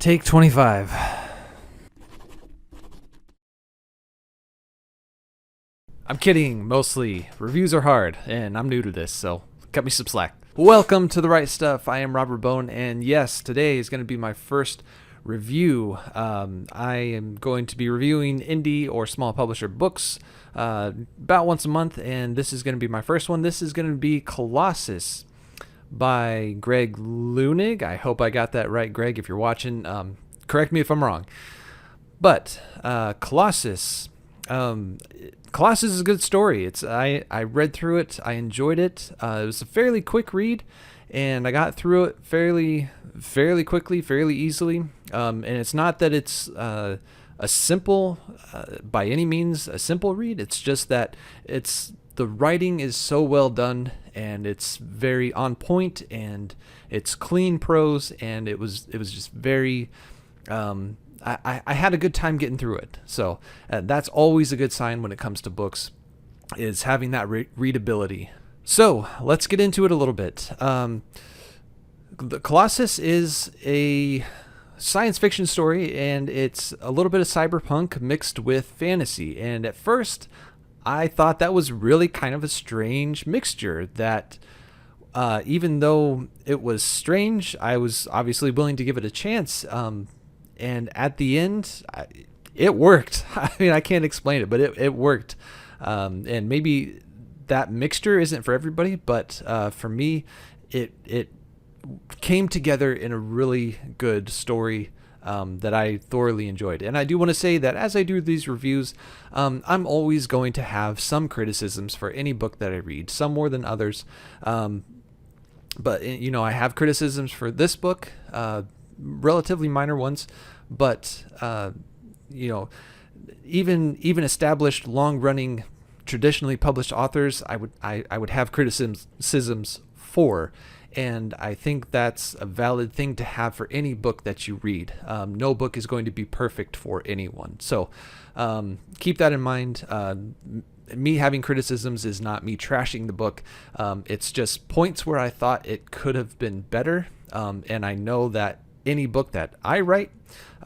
Take 25. I'm kidding, mostly. Reviews are hard, and I'm new to this, so cut me some slack. Welcome to The Right Stuff. I am Robert Bone, and yes, today is going to be my first review. I am going to be reviewing indie or small publisher books about once a month, and this is going to be my first one. This is going to be Colossus by Greg Leunig. I hope I got that right, Greg. If you're watching, correct me if I'm wrong. But Colossus is a good story. I read through it. I enjoyed it. It was a fairly quick read, and I got through it fairly quickly, fairly easily. And it's not that it's a simple, by any means, a simple read. It's just that the writing is so well done, and it's very on point, and it's clean prose, and it was just very. I had a good time getting through it. So that's always a good sign when it comes to books, is having that readability. So let's get into it a little bit. The Colossus is a science fiction story, and it's a little bit of cyberpunk mixed with fantasy. And at first, I thought that was really kind of a strange mixture that even though it was strange, I was obviously willing to give it a chance. And at the end, it worked. I mean, I can't explain it, but it worked. And maybe that mixture isn't for everybody, but for me, it came together in a really good story that I thoroughly enjoyed. And I do want to say that as I do these reviews, I'm always going to have some criticisms for any book that I read, some more than others. But, I have criticisms for this book, relatively minor ones, but even established, long-running, traditionally published authors, I would have criticisms for, and I think that's a valid thing to have for any book that you read. No book is going to be perfect for anyone, so keep that in mind. Me having criticisms is not me trashing the book. It's just points where I thought it could have been better, and I know that any book that I write,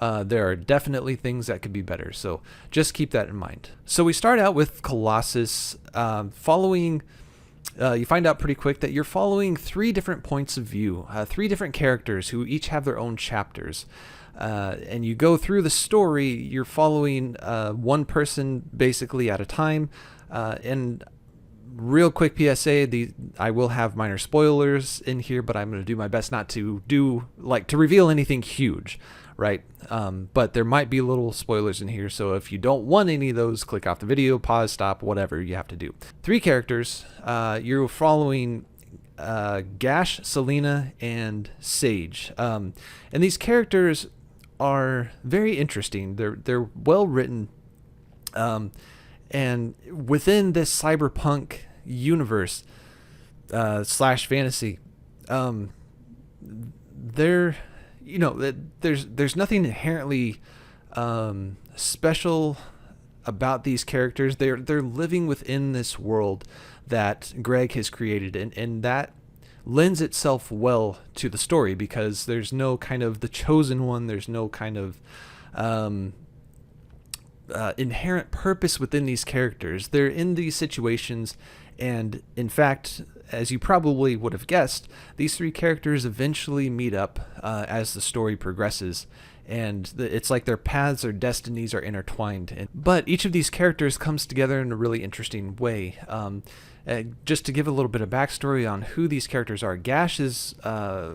there are definitely things that could be better. So just keep that in mind. So we start out with Colossus, following. You find out pretty quick that you're following three different points of view, three different characters who each have their own chapters. And you go through the story, you're following one person basically at a time. And real quick PSA, I will have minor spoilers in here, but I'm going to do my best not to reveal anything huge, right? But there might be little spoilers in here, so if you don't want any of those, click off the video, pause, stop, whatever you have to do. Three characters. You're following Gash, Selena, and Sage. And these characters are very interesting. They're well written. And within this cyberpunk universe slash fantasy, there's nothing inherently special about these characters. They're living within this world that Greg has created, and that lends itself well to the story, because there's no kind of the chosen one. There's no kind of inherent purpose within these characters. They're in these situations, and in fact, as you probably would have guessed, these three characters eventually meet up as the story progresses, and it's like their paths, their destinies are intertwined. But each of these characters comes together in a really interesting way. Just to give a little bit of backstory on who these characters are, Gash is I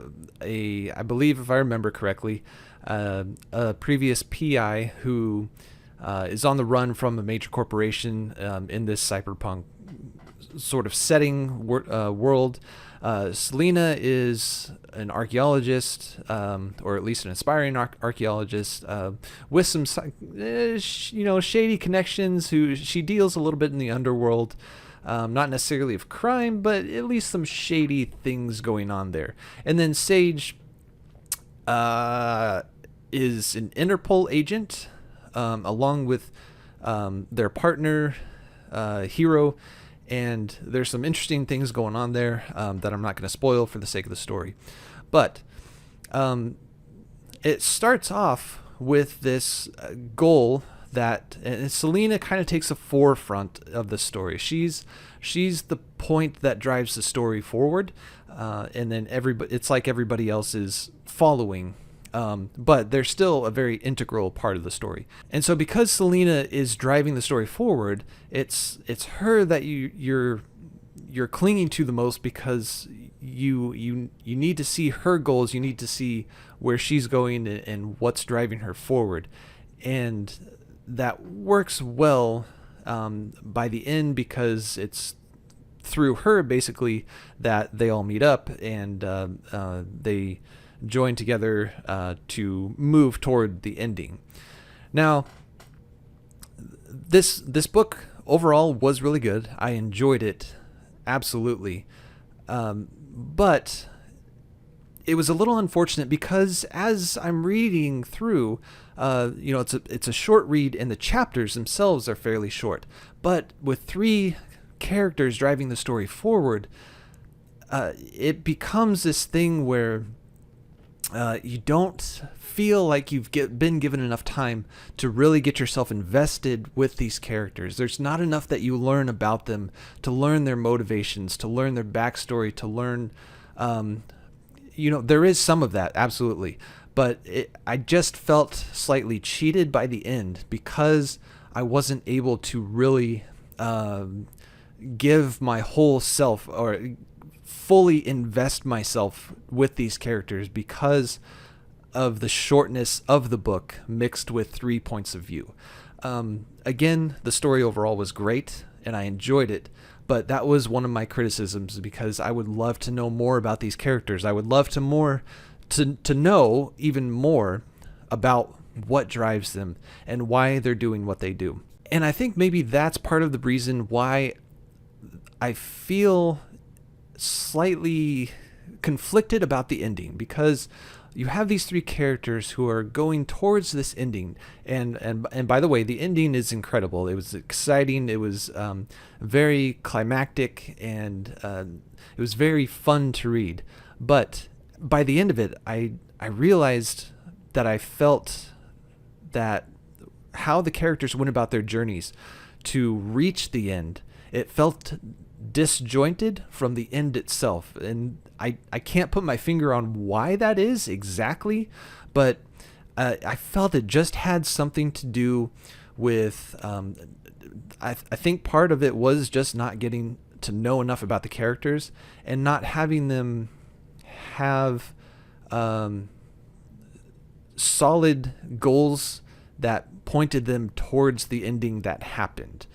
believe, if I remember correctly, a previous PI who is on the run from a major corporation in this cyberpunk sort of setting world. Selena is an archaeologist, or at least an aspiring archaeologist, with some shady connections. Who she deals a little bit in the underworld, not necessarily of crime, but at least some shady things going on there. And then Sage is an Interpol agent, along with their partner, Hero, and there's some interesting things going on there that I'm not going to spoil for the sake of the story. But it starts off with this goal that, and Selena kind of takes the forefront of the story. She's the point that drives the story forward, and then it's like everybody else is following, but they're still a very integral part of the story. And so because Selena is driving the story forward, it's her that you're clinging to the most, because you need to see her goals, you need to see where she's going and what's driving her forward. And that works well by the end, because it's through her basically that they all meet up and they join together to move toward the ending. Now, this book overall was really good. I enjoyed it absolutely, but it was a little unfortunate because as I'm reading through, it's a short read and the chapters themselves are fairly short. But with 3 characters driving the story forward, it becomes this thing where you don't feel like you've been given enough time to really get yourself invested with these characters. There's not enough that you learn about them, to learn their motivations, to learn their backstory, to learn... there is some of that, absolutely. But I just felt slightly cheated by the end because I wasn't able to really give my whole self or fully invest myself with these characters because of the shortness of the book mixed with 3 points of view. Again, the story overall was great and I enjoyed it. But that was one of my criticisms, because I would love to know more about these characters. I would love to know even more about what drives them and why they're doing what they do. And I think maybe that's part of the reason why I feel slightly conflicted about the ending, because you have these 3 characters who are going towards this ending, and by the way, the ending is incredible. It was exciting. It was very climactic, and it was very fun to read. But by the end of it, I realized that I felt that how the characters went about their journeys to reach the end, it felt disjointed from the end itself. And I can't put my finger on why that is exactly, but I felt it just had something to do with, I think part of it was just not getting to know enough about the characters and not having them have solid goals that pointed them towards the ending that happened.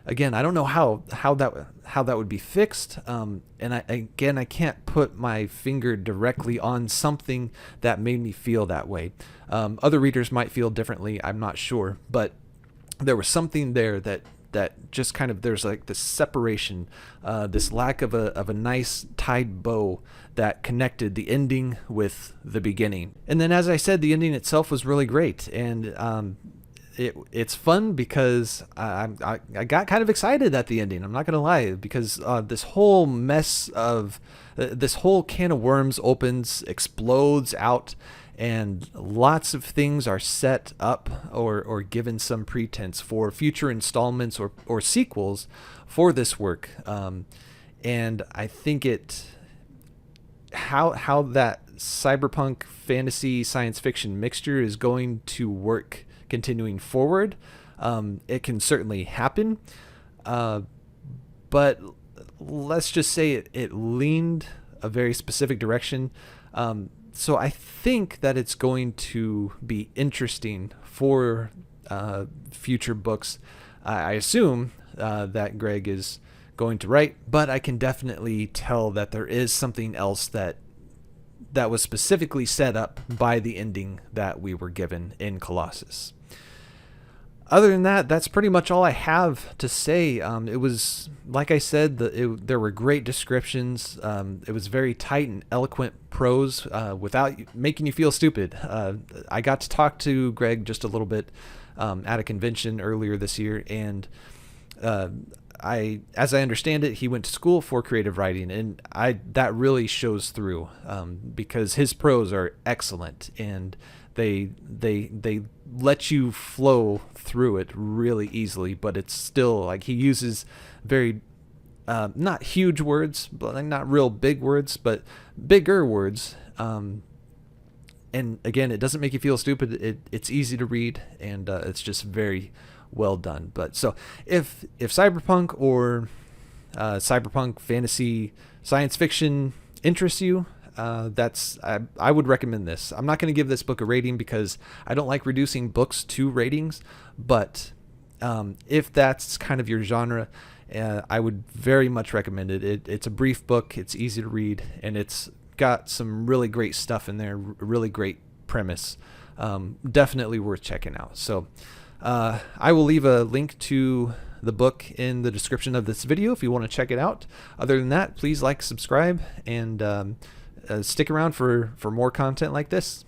Again, I don't know how that would be fixed, and I can't put my finger directly on something that made me feel that way. Other readers might feel differently, I'm not sure, but there was something there that just kind of, there's like this separation, this lack of a nice tied bow that connected the ending with the beginning. And then, as I said, the ending itself was really great, and it's fun because I got kind of excited at the ending. I'm not gonna lie, because this whole mess of this whole can of worms opens, explodes out, and lots of things are set up or given some pretense for future installments or sequels for this work. And I think how that cyberpunk fantasy science fiction mixture is going to work continuing forward, it can certainly happen, but let's just say it leaned a very specific direction. So I think that it's going to be interesting for future books. I assume that Greg is going to write, but I can definitely tell that there is something else that was specifically set up by the ending that we were given in Colossus. Other than that, that's pretty much all I have to say. It was, like I said, there were great descriptions. It was very tight and eloquent prose without making you feel stupid. I got to talk to Greg just a little bit at a convention earlier this year, and as I understand it, he went to school for creative writing, and that really shows through, because his prose are excellent, and they let you flow through it really easily. But it's still like he uses very not huge words, but like not real big words, but bigger words. And again, it doesn't make you feel stupid. It's easy to read, and it's just very well done. But so if cyberpunk or cyberpunk fantasy science fiction interests you, I would recommend this. I'm not going to give this book a rating because I don't like reducing books to ratings, but if that's kind of your genre, I would very much recommend it. It's a brief book, it's easy to read, and it's got some really great stuff in there, really great premise. Definitely worth checking out. So I will leave a link to the book in the description of this video if you want to check it out. Other than that, please like, subscribe, and stick around for more content like this.